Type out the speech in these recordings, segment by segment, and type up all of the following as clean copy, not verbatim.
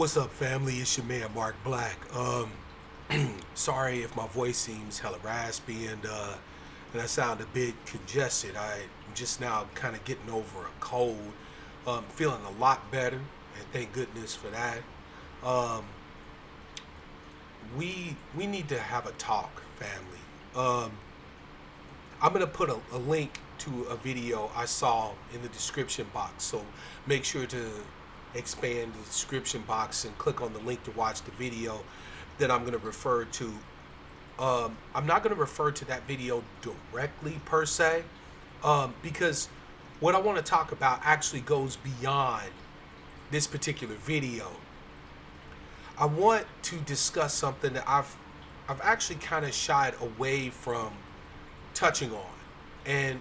What's up, family? It's your man, Mark Black. Sorry if my voice seems hella raspy and I sound a bit congested. I'm just now kind of getting over a cold. Feeling a lot better, and thank goodness for that. Um, we need to have a talk, family. I'm gonna put a link to a video I saw in the description box. So make sure to expand the description box and click on the link to watch the video that I'm gonna refer to. I'm not gonna refer to that video directly per se, because what I want to talk about actually goes beyond this particular video. I want to discuss something that I've actually kind of shied away from touching on. And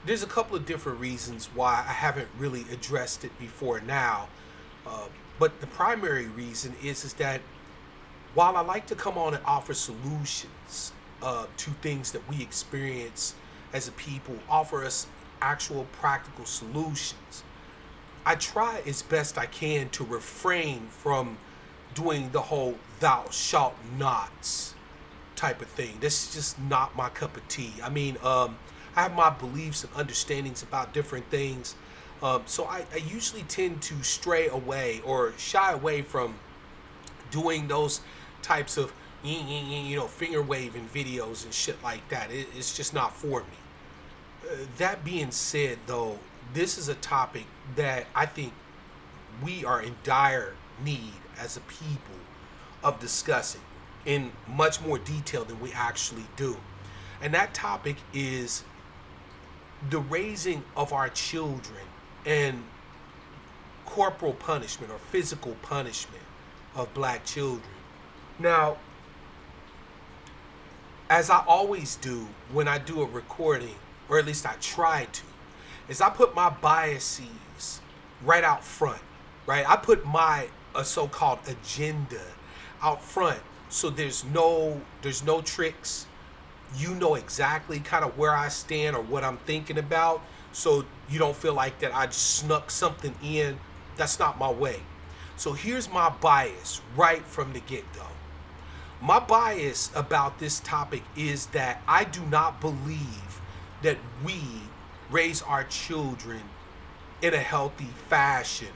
there's a couple of different reasons why I haven't really addressed it before now. But the primary reason is that while I like to come on and offer solutions to things that we experience as a people, offer us actual practical solutions, I try as best I can to refrain from doing the whole thou shalt nots type of thing. That's just not my cup of tea. I have my beliefs and understandings about different things. So I usually tend to stray away or shy away from doing those types of finger waving videos and shit like that. It's just not for me. That being said, though, this is a topic that I think we are in dire need as a people of discussing in much more detail than we actually do. And that topic is the raising of our children and corporal punishment or physical punishment of black children. Now, as I always do when I do a recording, or at least I try to, is I put my biases right out front, right? I put my so-called agenda out front, so there's no tricks. You know exactly kind of where I stand or what I'm thinking about, so you don't feel like that I just snuck something in. That's not my way. So here's my bias right from the get-go. My bias about this topic is that I do not believe that we raise our children in a healthy fashion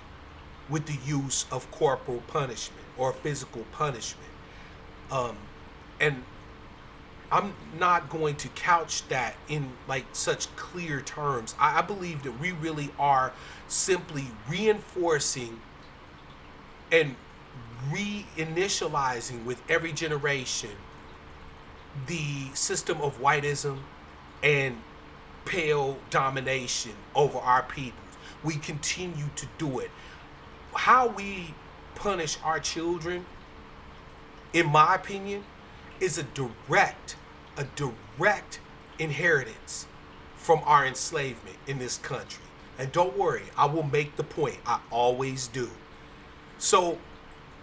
with the use of corporal punishment or physical punishment. And I'm not going to couch that in like such clear terms. I believe that we really are simply reinforcing and reinitializing with every generation the system of whiteism and pale domination over our people. We continue to do it. How we punish our children, in my opinion, is a direct inheritance from our enslavement in this country. And don't worry, I will make the point. I always do. So,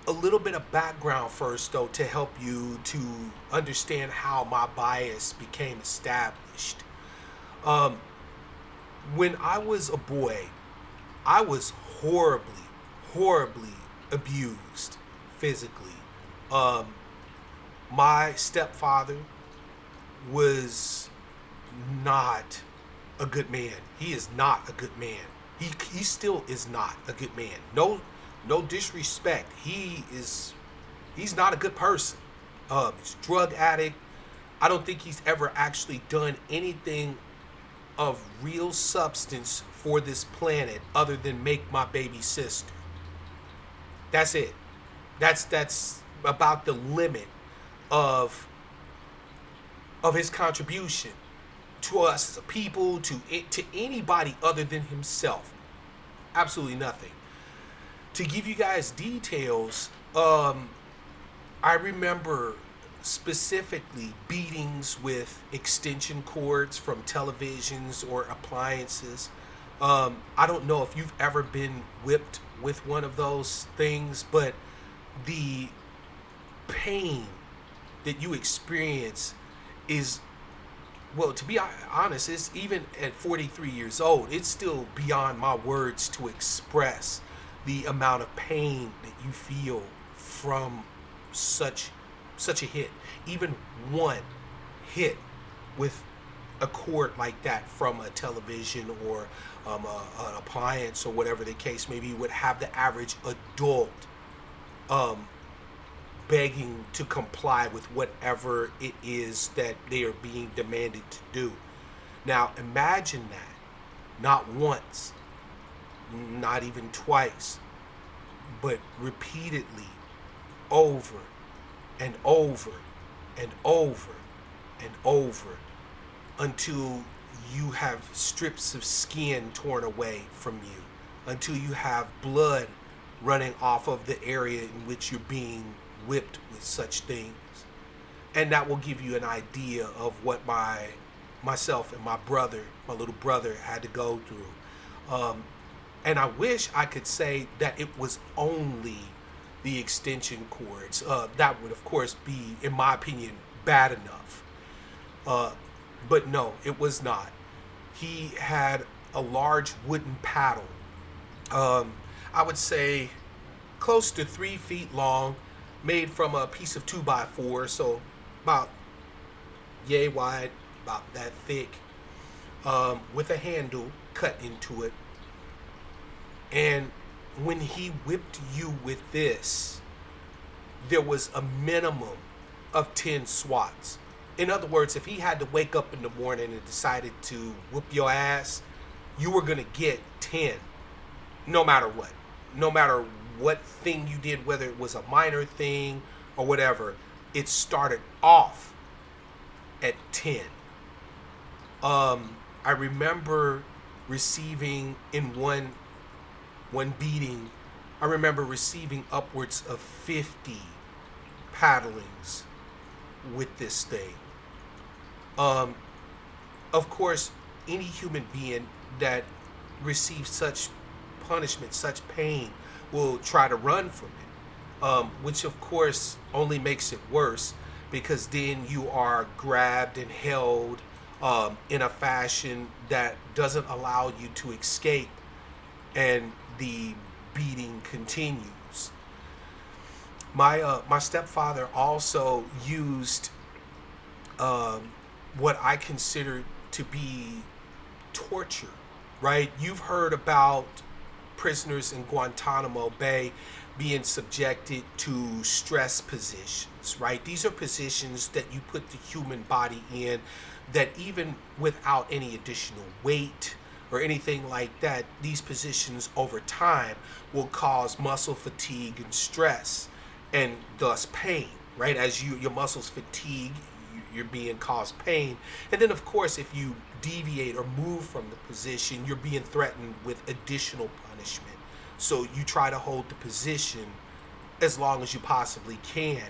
a little bit of background first, though, to help you to understand how my bias became established. When I was a boy, I was horribly abused physically. My stepfather was not a good man. He is not a good man. He still is not a good man. No disrespect. He's not a good person. He's a drug addict. I don't think he's ever actually done anything of real substance for this planet other than make my baby sister. That's it. That's about the limit of his contribution to us as a people, to anybody other than himself. Absolutely nothing. To give you guys details, I remember specifically beatings with extension cords from televisions or appliances. I don't know if you've ever been whipped with one of those things, but the pain that you experience is, well, to be honest, it's even at 43 years old, it's still beyond my words to express the amount of pain that you feel from such such a hit. Even one hit with a cord like that from a television or an appliance or whatever the case may be would have the average adult um, begging to comply with whatever it is that they are being demanded to do. Now imagine that, not once, not even twice, but repeatedly, over and over and over and over, until you have strips of skin torn away from you, until you have blood running off of the area in which you're being whipped with such things. And that will give you an idea of what myself and my brother, my little brother, had to go through. And I wish I could say that it was only the extension cords. That would, of course, be, in my opinion, bad enough. But no, it was not. He had a large wooden paddle. I would say close to 3 feet long, made from a piece of 2x4, so about yay wide, about that thick, with a handle cut into it. And when he whipped you with this, there was a minimum of 10 swats. In other words, if he had to wake up in the morning and decided to whoop your ass, you were going to get 10, no matter what. No matter what thing you did, whether it was a minor thing or whatever, it started off at 10. I remember receiving in one beating, I remember receiving upwards of 50 paddlings with this thing. Of course, any human being that receives such punishment, such pain, will try to run from it, which of course only makes it worse, because then you are grabbed and held in a fashion that doesn't allow you to escape, and the beating continues. My stepfather also used what I consider to be torture, right? You've heard about prisoners in Guantanamo Bay being subjected to stress positions, right? These are positions that you put the human body in that even without any additional weight or anything like that, these positions over time will cause muscle fatigue and stress, and thus pain, right? As your muscles fatigue, you're being caused pain. And then of course, if you deviate or move from the position, you're being threatened with additional punishment. So you try to hold the position as long as you possibly can.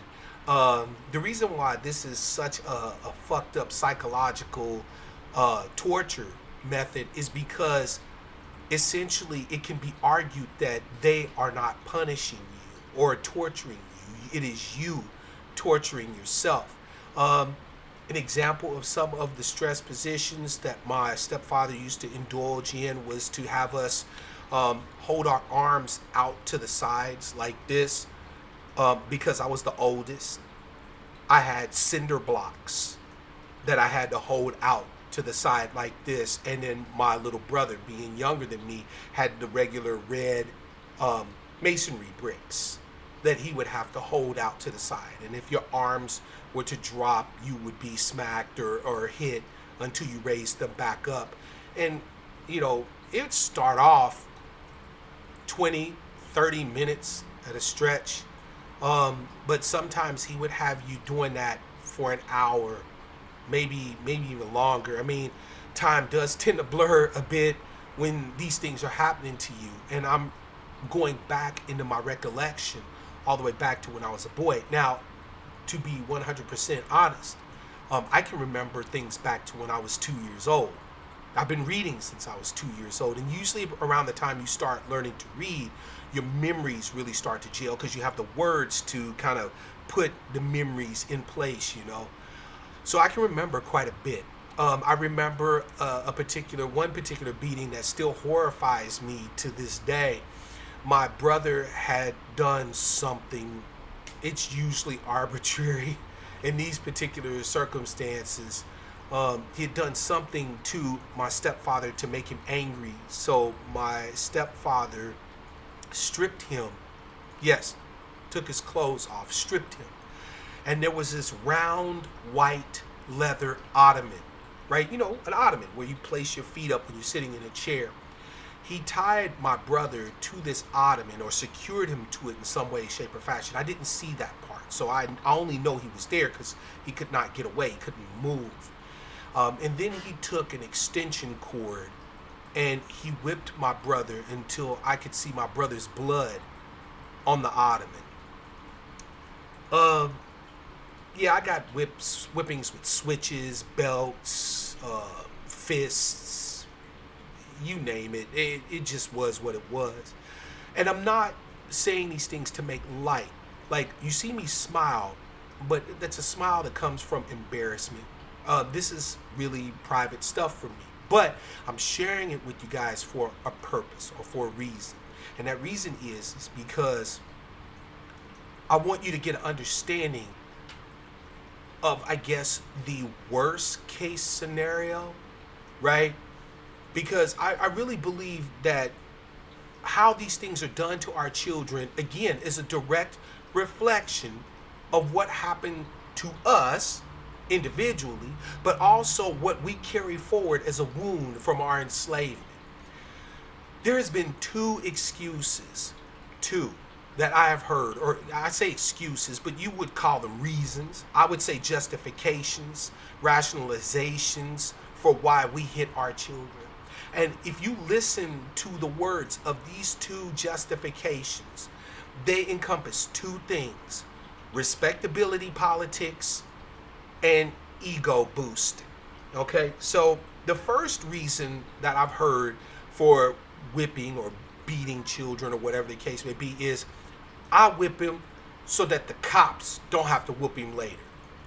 The reason why this is such a fucked up psychological torture method is because essentially it can be argued that they are not punishing you or torturing you. It is you torturing yourself. An example of some of the stress positions that my stepfather used to indulge in was to have us hold our arms out to the sides like this. Because I was the oldest, I had cinder blocks that I had to hold out to the side like this, and then my little brother, being younger than me, had the regular red masonry bricks that he would have to hold out to the side. And if your arms were to drop, you would be smacked or hit until you raised them back up. And it would start off 20, 30 minutes at a stretch. But sometimes he would have you doing that for an hour, maybe even longer. I mean, time does tend to blur a bit when these things are happening to you. And I'm going back into my recollection all the way back to when I was a boy. Now, to be 100% honest, I can remember things back to when I was 2 years old. I've been reading since I was 2 years old, and usually around the time you start learning to read, your memories really start to gel because you have the words to kind of put the memories in place, So I can remember quite a bit. I remember one particular beating that still horrifies me to this day. my brother had done something. It's usually arbitrary in these particular circumstances. He had done something to my stepfather to make him angry. So my stepfather stripped him. Yes, took his clothes off, stripped him. And there was this round white leather ottoman, right? You know, an ottoman where you place your feet up when you're sitting in a chair. He tied my brother to this ottoman or secured him to it in some way, shape, or fashion. I didn't see that part. So I only know he was there because he could not get away. He couldn't move. And then he took an extension cord and he whipped my brother until I could see my brother's blood on the ottoman. Yeah, I got whippings with switches, belts, fists, you name it. It just was what it was. And I'm not saying these things to make light. Like, you see me smile, but that's a smile that comes from embarrassment. This is really private stuff for me. But I'm sharing it with you guys for a purpose or for a reason. And that reason is because I want you to get an understanding of, I guess, the worst case scenario, right? Because I really believe that how these things are done to our children, again, is a direct reflection of what happened to us individually, but also what we carry forward as a wound from our enslavement. There has been two excuses, that I have heard, or I say excuses, but you would call them reasons. I would say justifications, rationalizations for why we hit our children. And if you listen to the words of these two justifications, they encompass two things: respectability politics and ego boosting. Okay, so the first reason that I've heard for whipping or beating children or whatever the case may be is, I whip him so that the cops don't have to whoop him later,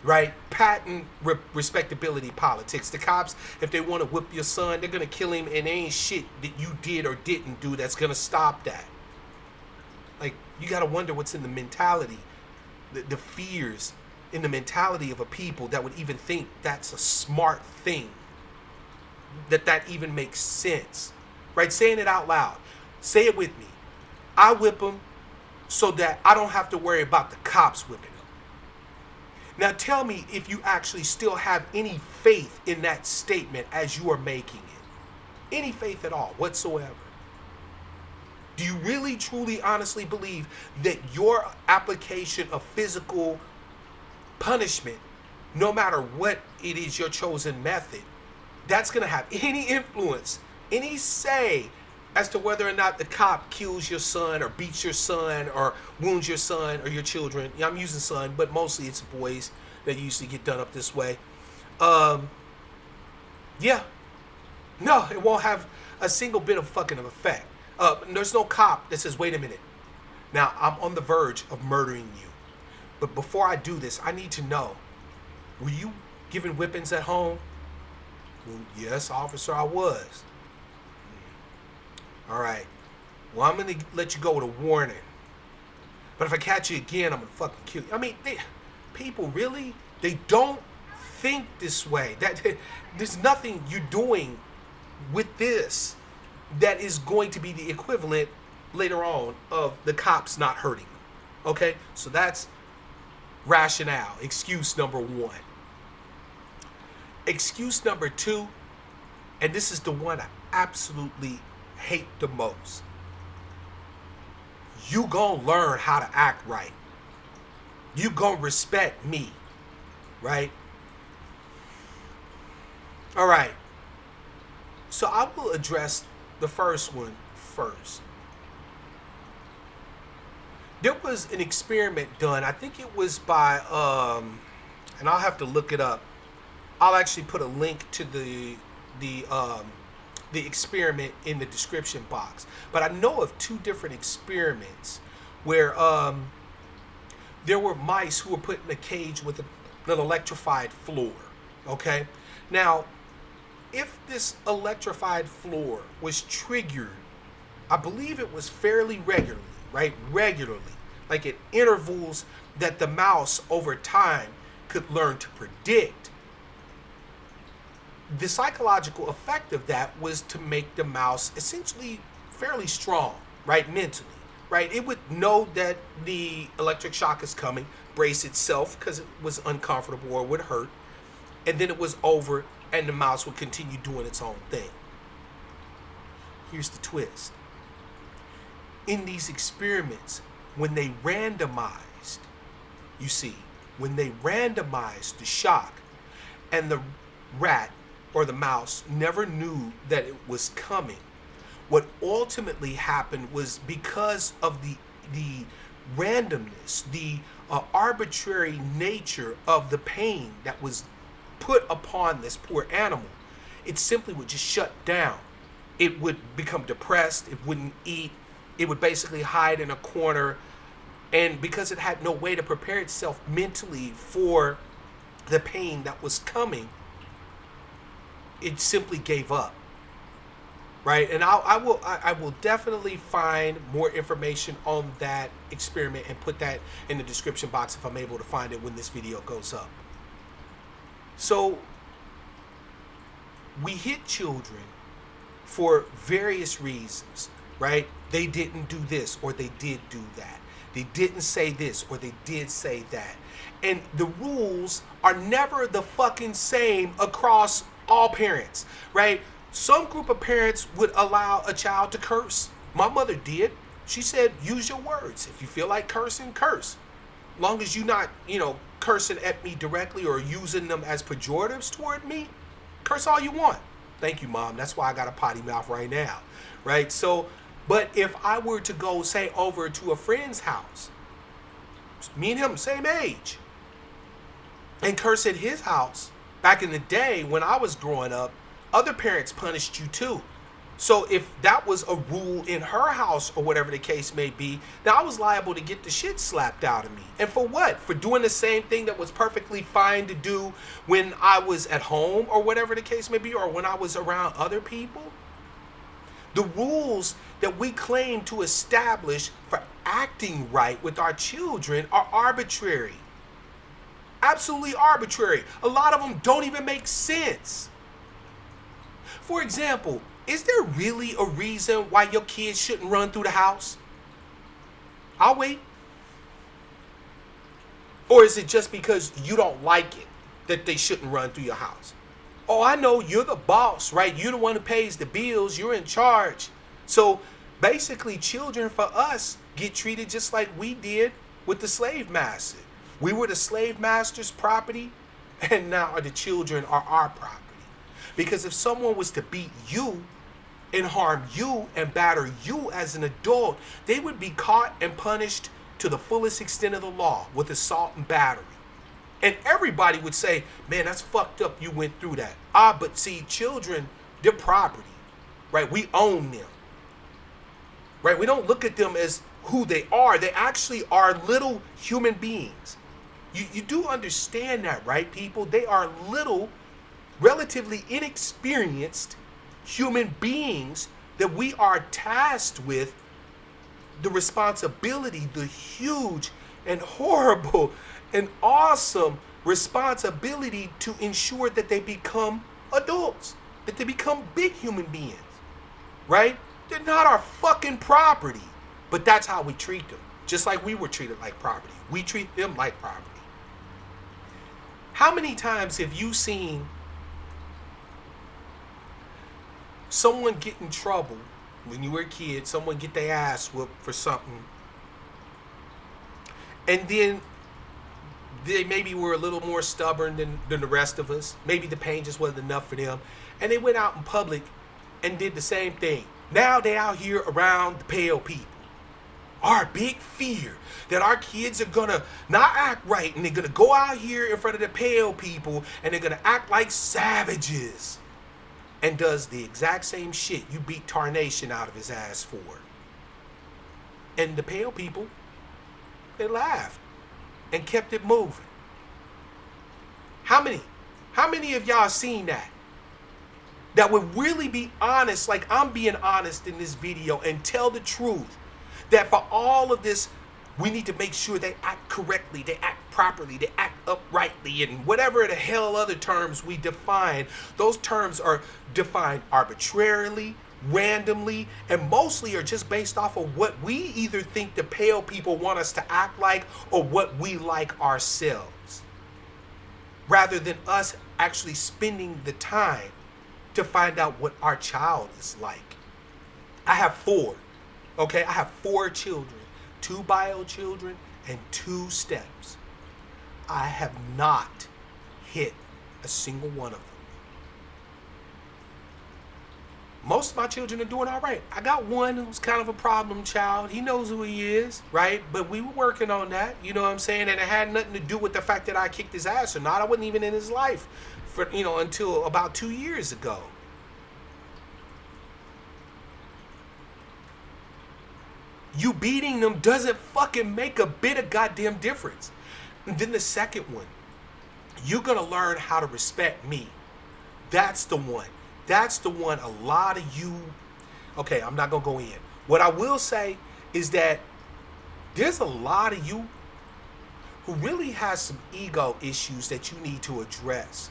right? Patent respectability politics. The cops, if they want to whip your son, they're going to kill him, and there ain't shit that you did or didn't do that's going to stop that. Like, you got to wonder what's in the mentality, the fears in the mentality of a people that would even think that's a smart thing, that even makes sense, right? Saying it out loud. Say it with me. I whip them so that I don't have to worry about the cops whipping them. Now tell me if you actually still have any faith in that statement as you are making it. Any faith at all whatsoever. Do you really, truly, honestly believe that your application of physical punishment, no matter what it is, your chosen method, that's going to have any influence, any say as to whether or not the cop kills your son or beats your son or wounds your son or your children? Yeah, I'm using son, but mostly it's boys that usually get done up this way. Yeah. No, it won't have a single bit of fucking effect. There's no cop that says, wait a minute, now I'm on the verge of murdering you. But before I do this, I need to know, were you given whippings at home? Well, yes, officer, I was. All right. Well, I'm going to let you go with a warning. But if I catch you again, I'm going to fucking kill you. I mean, people really, they don't think this way. There's nothing you're doing with this that is going to be the equivalent later on of the cops not hurting you. Okay? So that's rationale. Excuse number one. Excuse number two, and this is the one I absolutely hate the most. You gonna learn how to act right. You gonna respect me, right? All right. So I will address the first one first. There was an experiment done. I think it was by, and I'll have to look it up. I'll actually put a link to the experiment in the description box. But I know of two different experiments where there were mice who were put in a cage with an electrified floor. Okay? Now, if this electrified floor was triggered, I believe it was fairly regularly, right? Regularly, like at intervals that the mouse over time could learn to predict. The psychological effect of that was to make the mouse essentially fairly strong, right? Mentally, right? It would know that the electric shock is coming, brace itself because it was uncomfortable or would hurt, and then it was over and the mouse would continue doing its own thing. Here's the twist. In these experiments, when they randomized, you see, when they randomized the shock and the rat or the mouse never knew that it was coming, what ultimately happened was because of the randomness, the arbitrary nature of the pain that was put upon this poor animal, it simply would just shut down. It would become depressed, it wouldn't eat, it would basically hide in a corner, and because it had no way to prepare itself mentally for the pain that was coming, it simply gave up, right? And I will definitely find more information on that experiment and put that in the description box if I'm able to find it when this video goes up. So we hit children for various reasons, right? They didn't do this or they did do that. They didn't say this or they did say that. And the rules are never the fucking same across all parents, right? Some group of parents would allow a child to curse. My mother did. She said, use your words. If you feel like cursing, curse. Long as you're not, cursing at me directly or using them as pejoratives toward me, curse all you want. Thank you, Mom. That's why I got a potty mouth right now, right? So, but if I were to go, say, over to a friend's house, me and him, same age, and curse at his house, back in the day when I was growing up, other parents punished you too. So if that was a rule in her house or whatever the case may be, then I was liable to get the shit slapped out of me. And for what? For doing the same thing that was perfectly fine to do when I was at home or whatever the case may be, or when I was around other people? The rules that we claim to establish for acting right with our children are arbitrary. Absolutely arbitrary. A lot of them don't even make sense. For example, is there really a reason why your kids shouldn't run through the house? I'll wait. Or is it just because you don't like it that they shouldn't run through your house? Oh, I know, you're the boss, right? You're the one who pays the bills. You're in charge. So basically, children for us get treated just like we did with the slave master. We were the slave master's property, and now the children are our property. Because if someone was to beat you and harm you and batter you as an adult, they would be caught and punished to the fullest extent of the law with assault and battery. And everybody would say, man, that's fucked up you went through that. But see, children, they're property, right? We own them, right? We don't look at them as who they are. They actually are little human beings. You do understand that, right, people? They are little, relatively inexperienced human beings that we are tasked with the responsibility, the huge and horrible and awesome responsibility to ensure that they become adults, that they become big human beings, right? They're not our fucking property, but that's how we treat them. Just like we were treated like property. We treat them like property. How many times have you seen someone get in trouble when you were a kid, someone get their ass whooped for something, and then they maybe were a little more stubborn than the rest of us. Maybe the pain just wasn't enough for them, and they went out in public and did the same thing. Now they out here around the pale people. Our big fear that our kids are gonna not act right, and they're gonna go out here in front of the pale people and they're gonna act like savages, and does the exact same shit you beat Tarnation out of his ass for. And the pale people, they laughed and kept it moving. How many of y'all seen that? that would really be honest, like I'm being honest in this video, and tell the truth, that for all of this, we need to make sure they act correctly, they act properly, they act uprightly, and whatever the hell other terms we define. Those terms are defined arbitrarily, randomly, and mostly are just based off of what we either think the pale people want us to act like or what we like ourselves, rather than us actually spending the time to find out what our child is like. I have four, okay? I have four children. 2 bio children and 2 steps. I have not hit a single one of them. Most of my children are doing all right. I got one who's kind of a problem child. He knows who he is, right? But we were working on that, you know what I'm saying? And it had nothing to do with the fact that I kicked his ass or not. I wasn't even in his life for, until about 2 years ago. You beating them doesn't fucking make a bit of goddamn difference. And then the second one, you're going to learn how to respect me. That's the one. That's the one a lot of you... Okay, I'm not going to go in. What I will say is that there's a lot of you who really has some ego issues that you need to address.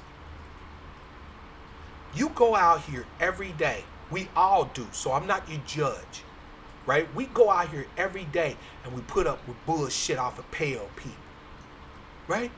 You go out here every day. We all do, so I'm not your judge. Right? We go out here every day and we put up with bullshit off of pale people. Right?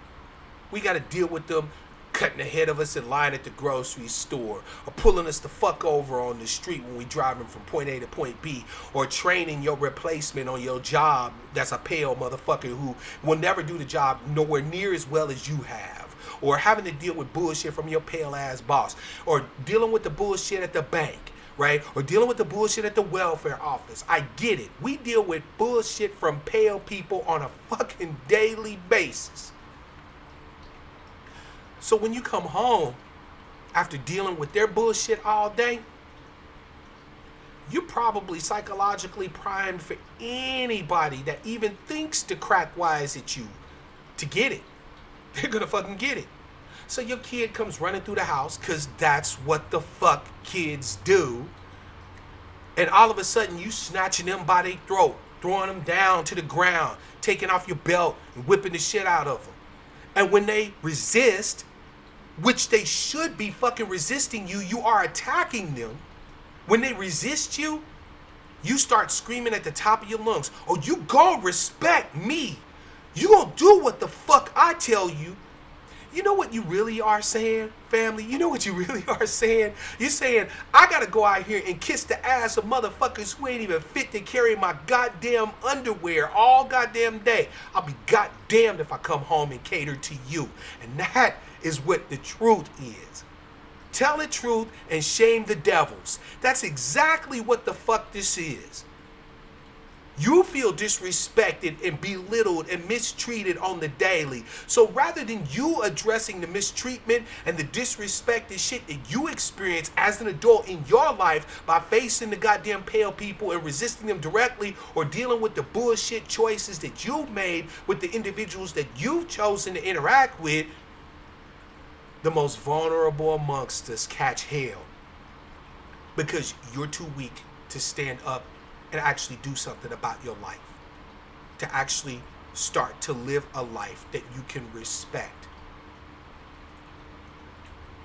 We got to deal with them cutting ahead of us in line at the grocery store, or pulling us the fuck over on the street when we driving from point A to point B, or training your replacement on your job that's a pale motherfucker who will never do the job nowhere near as well as you have, or having to deal with bullshit from your pale ass boss, or dealing with the bullshit at the bank. Right? Or dealing with the bullshit at the welfare office. I get it. We deal with bullshit from pale people on a fucking daily basis. So when you come home after dealing with their bullshit all day, you're probably psychologically primed for anybody that even thinks to crack wise at you to get it. They're gonna fucking get it. So your kid comes running through the house, because that's what the fuck kids do. And all of a sudden you snatching them by their throat, throwing them down to the ground, taking off your belt and whipping the shit out of them. And when they resist, which they should be fucking resisting you, you are attacking them. When they resist you, you start screaming at the top of your lungs, oh, you gon' respect me. You gon' do what the fuck I tell you. You know what you really are saying, family? You know what you really are saying? You're saying, I gotta go out here and kiss the ass of motherfuckers who ain't even fit to carry my goddamn underwear all goddamn day. I'll be goddamned if I come home and cater to you. And that is what the truth is. Tell the truth and shame the devils. That's exactly what the fuck this is. You feel disrespected and belittled and mistreated on the daily. So rather than you addressing the mistreatment and the disrespect and shit that you experience as an adult in your life by facing the goddamn pale people and resisting them directly, or dealing with the bullshit choices that you've made with the individuals that you've chosen to interact with, the most vulnerable amongst us catch hell because you're too weak to stand up and actually do something about your life, to actually start to live a life that you can respect.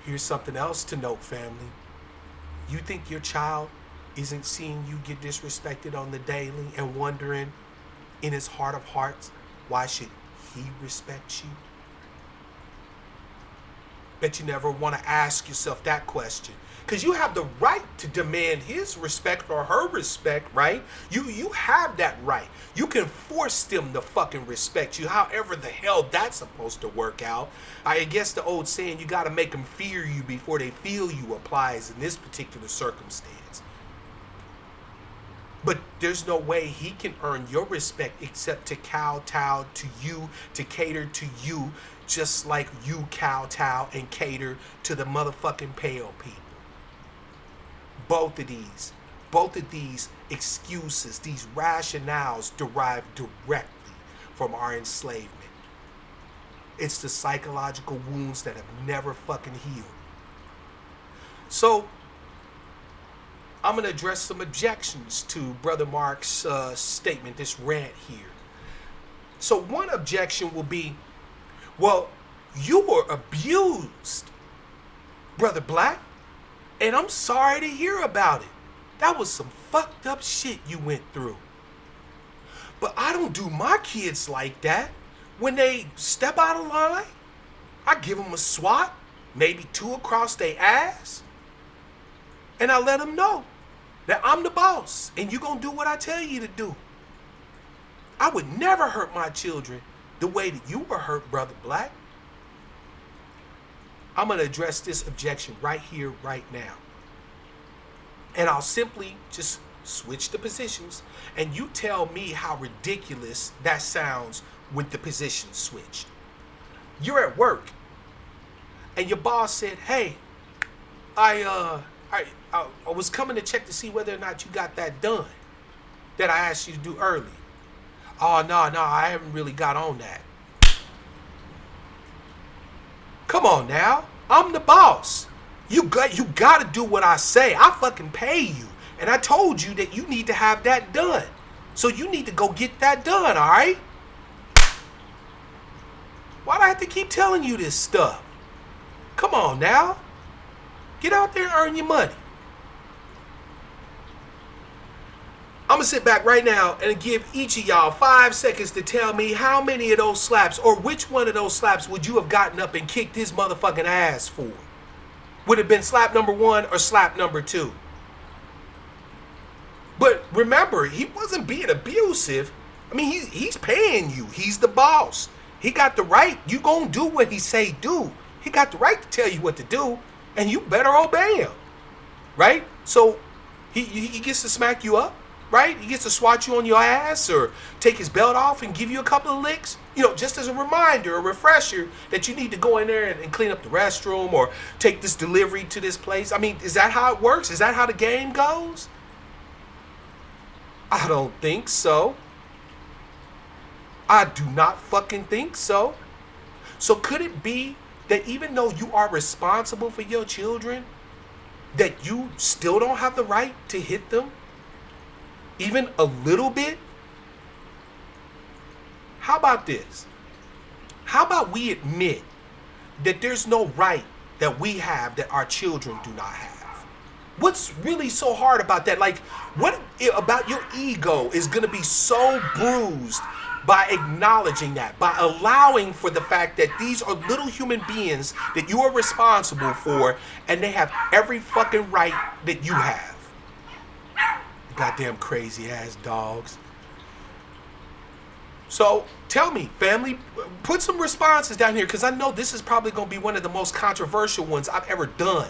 Here's something else to note, family. You think your child isn't seeing you get disrespected on the daily and wondering in his heart of hearts, why should he respect you? Bet you never want to ask yourself that question. Because you have the right to demand his respect or her respect, right? You have that right. You can force them to fucking respect you, however the hell that's supposed to work out. I guess the old saying, you got to make them fear you before they feel you, applies in this particular circumstance. But there's no way he can earn your respect except to kowtow to you, to cater to you, just like you kowtow and cater to the motherfucking pale people. Both of these excuses, these rationales derive directly from our enslavement. It's the psychological wounds that have never fucking healed. So I'm going to address some objections to Brother Mark's statement, this rant here. So one objection will be, well, you were abused, Brother Black, and I'm sorry to hear about it. That was some fucked up shit you went through. But I don't do my kids like that. When they step out of line, I give them a swat, maybe 2 across their ass, and I let them know that I'm the boss and you're going to do what I tell you to do. I would never hurt my children the way that you were hurt, Brother Black. I'm going to address this objection right here, right now. And I'll simply just switch the positions, and you tell me how ridiculous that sounds with the positions switched. You're at work, and your boss said, hey, I was coming to check to see whether or not you got that done that I asked you to do early. Oh, no, I haven't really got on that. Come on now. I'm the boss. You got to do what I say. I fucking pay you. And I told you that you need to have that done. So you need to go get that done, all right? Why do I have to keep telling you this stuff? Come on now. Get out there and earn your money. I'm going to sit back right now and give each of y'all 5 seconds to tell me how many of those slaps or which one of those slaps would you have gotten up and kicked his motherfucking ass for? Would it have been slap number 1 or slap number 2? But remember, he wasn't being abusive. I mean, he's paying you. He's the boss. He got the right. You gonna do what he say do. He got the right to tell you what to do, and you better obey him, right? So he gets to smack you up, right? He gets to swat you on your ass or take his belt off and give you a couple of licks, you know, just as a reminder, a refresher that you need to go in there and clean up the restroom or take this delivery to this place. I mean, is that how it works? Is that how the game goes? I don't think so. I do not fucking think so. So could it be that even though you are responsible for your children, that you still don't have the right to hit them? Even a little bit? How about this? How about we admit that there's no right that we have that our children do not have? What's really so hard about that? Like, what about your ego is going to be so bruised by acknowledging that, by allowing for the fact that these are little human beings that you are responsible for, and they have every fucking right that you have? Goddamn crazy ass dogs. So tell me, family, put some responses down here, because I know this is probably going to be one of the most controversial ones I've ever done.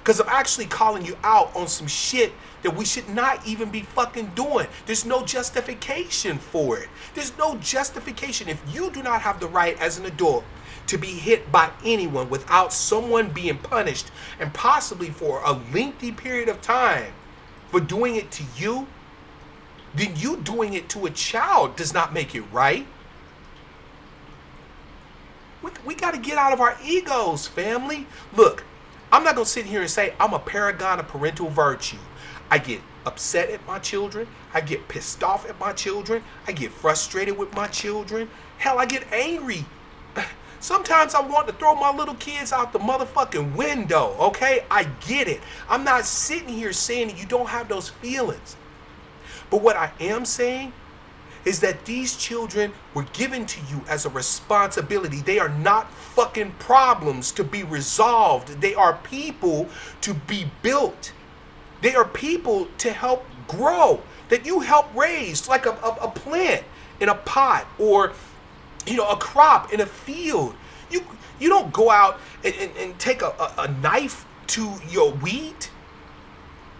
Because I'm actually calling you out on some shit that we should not even be fucking doing. There's no justification for it. There's no justification. If you do not have the right as an adult to be hit by anyone without someone being punished, and possibly for a lengthy period of time for doing it to you, then you doing it to a child does not make it right. We got to get out of our egos, family. Look, I'm not going to sit here and say I'm a paragon of parental virtue. I get upset at my children. I get pissed off at my children. I get frustrated with my children. Hell, I get angry. Sometimes I want to throw my little kids out the motherfucking window, okay? I get it. I'm not sitting here saying that you don't have those feelings. But what I am saying is that these children were given to you as a responsibility. They are not fucking problems to be resolved. They are people to be built. They are people to help grow, that you help raise, like a plant in a pot, or a crop in a field. You don't go out and take a knife to your wheat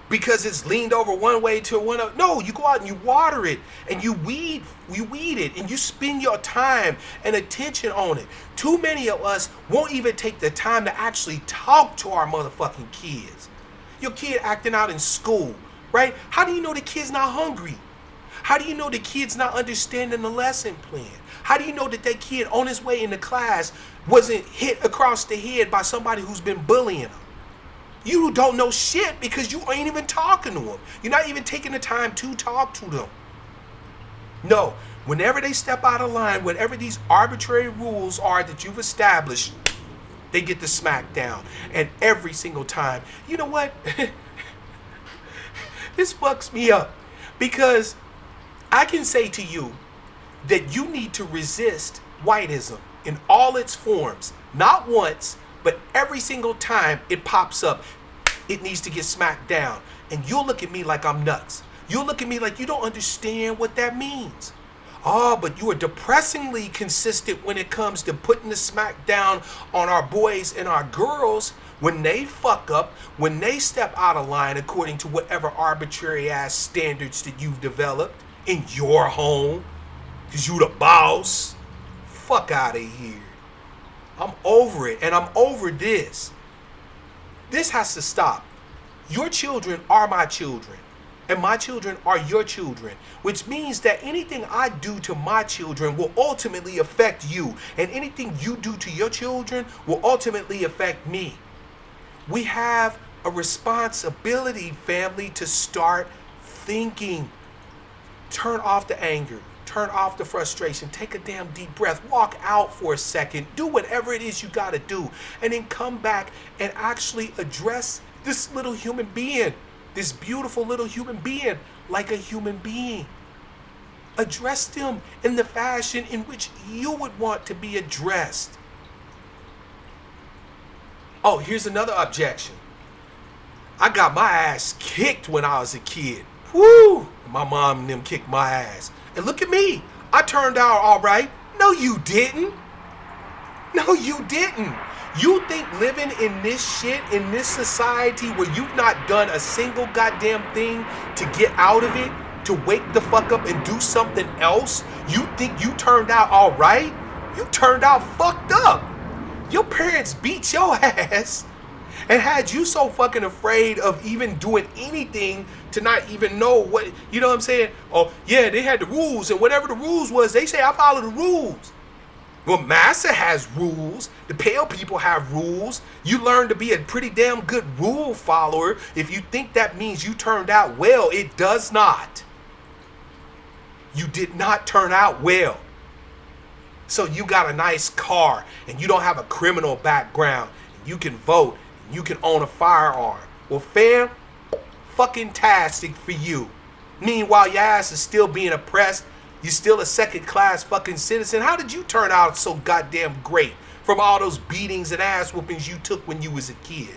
because it's leaned over one way to one other. No, you go out and you water it and you weed it, and you spend your time and attention on it. Too many of us won't even take the time to actually talk to our motherfucking kids. Your kid acting out in school, right? How do you know the kid's not hungry? How do you know the kid's not understanding the lesson plan? How do you know that that kid on his way into class wasn't hit across the head by somebody who's been bullying him? You don't know shit because you ain't even talking to them. You're not even taking the time to talk to them. No, whenever they step out of line, whatever these arbitrary rules are that you've established, they get the smack down. And every single time, you know what? This fucks me up because I can say to you that you need to resist whiteism in all its forms, not once, but every single time it pops up, it needs to get smacked down. And you'll look at me like I'm nuts. You'll look at me like you don't understand what that means. Oh, but you are depressingly consistent when it comes to putting the smack down on our boys and our girls when they fuck up, when they step out of line according to whatever arbitrary ass standards that you've developed in your home, because you the boss. Fuck out of here. I'm over it, and I'm over this. This has to stop. Your children are my children, and my children are your children, which means that anything I do to my children will ultimately affect you, and anything you do to your children will ultimately affect me. We have a responsibility, family, to start thinking. Turn off the anger. Turn off the frustration. Take a damn deep breath. Walk out for a second. Do whatever it is you got to do. And then come back and actually address this little human being. This beautiful little human being like a human being. Address them in the fashion in which you would want to be addressed. Oh, here's another objection. I got my ass kicked when I was a kid. Woo! My mom and them kicked my ass. And look at me. I turned out all right. No, you didn't. No, you didn't. You think living in this shit, in this society where you've not done a single goddamn thing to get out of it, to wake the fuck up and do something else, you think you turned out all right? You turned out fucked up. Your parents beat your ass and had you so fucking afraid of even doing anything to not even know what, you know what I'm saying? Oh, yeah, they had the rules, and whatever the rules was, they say I follow the rules. Well, Massa has rules. The pale people have rules. You learn to be a pretty damn good rule follower. If you think that means you turned out well, it does not. You did not turn out well. So you got a nice car, and you don't have a criminal background, and you can vote, and you can own a firearm. Well, fam, fucking tastic for you. Meanwhile, your ass is still being oppressed. You're still a second-class fucking citizen. How did you turn out so goddamn great from all those beatings and ass whoopings you took when you was a kid?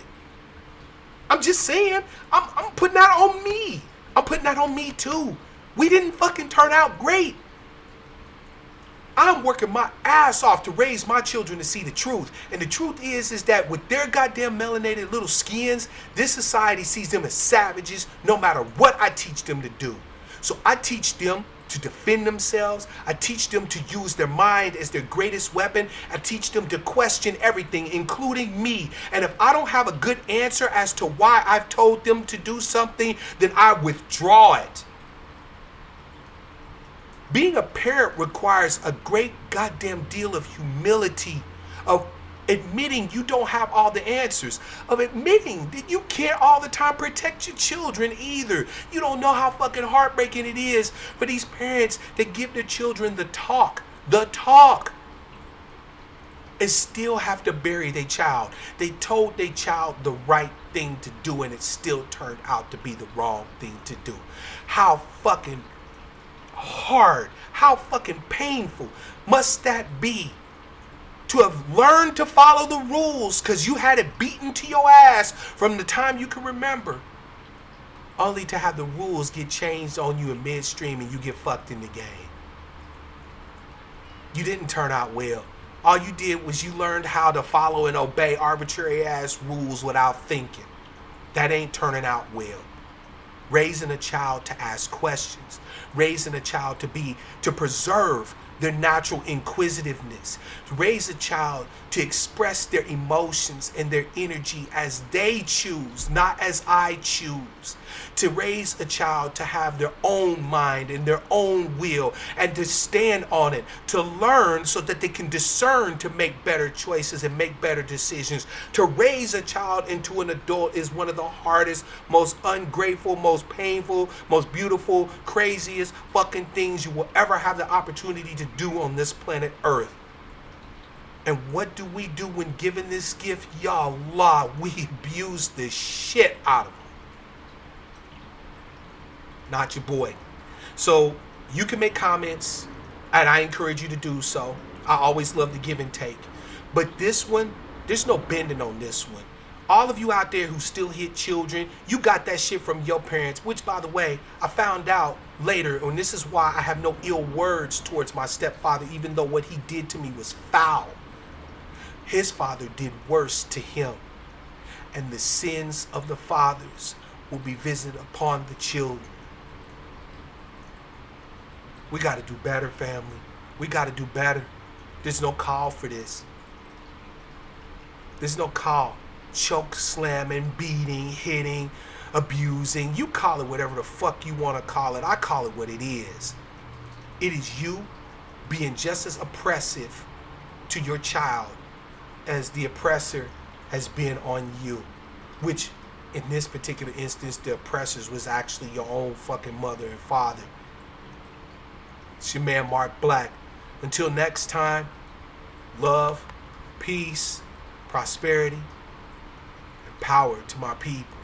I'm just saying, I'm putting that on me. I'm putting that on me too. We didn't fucking turn out great. I'm working my ass off to raise my children to see the truth. And the truth is that with their goddamn melanated little skins, this society sees them as savages no matter what I teach them to do. So I teach them to defend themselves. I teach them to use their mind as their greatest weapon. I teach them to question everything, including me. And if I don't have a good answer as to why I've told them to do something, then I withdraw it. Being a parent requires a great goddamn deal of humility, of admitting you don't have all the answers, of admitting that you can't all the time protect your children either. You don't know how fucking heartbreaking it is for these parents that give their children the talk, and still have to bury their child. They told their child the right thing to do, and it still turned out to be the wrong thing to do. How fucking hard, how fucking painful must that be to have learned to follow the rules because you had it beaten to your ass from the time you can remember, only to have the rules get changed on you in midstream and you get fucked in the game. You didn't turn out well. All you did was you learned how to follow and obey arbitrary ass rules without thinking. That ain't turning out well. Raising a child to ask questions, raising a child to preserve their natural inquisitiveness. To raise a child to express their emotions and their energy as they choose, not as I choose. To raise a child to have their own mind and their own will and to stand on it. To learn so that they can discern to make better choices and make better decisions. To raise a child into an adult is one of the hardest, most ungrateful, most painful, most beautiful, craziest fucking things you will ever have the opportunity to do on this planet Earth. And what do we do when given this gift? Y'all, we abuse the shit out of them. Not your boy. So you can make comments, and I encourage you to do so. I always love the give and take. But this one, there's no bending on this one. All of you out there who still hit children, you got that shit from your parents, which, by the way, I found out later, and this is why I have no ill words towards my stepfather, even though what he did to me was foul. His father did worse to him. And the sins of the fathers will be visited upon the children. We got to do better, family. We got to do better. There's no call for this. There's no call. Choke slamming, beating, hitting, abusing. You call it whatever the fuck you want to call it. I call it what it is. It is you being just as oppressive to your child as the oppressor has been on you. Which, in this particular instance, the oppressors was actually your own fucking mother and father. It's your man, Mark Black. Until next time, love, peace, prosperity, and power to my people.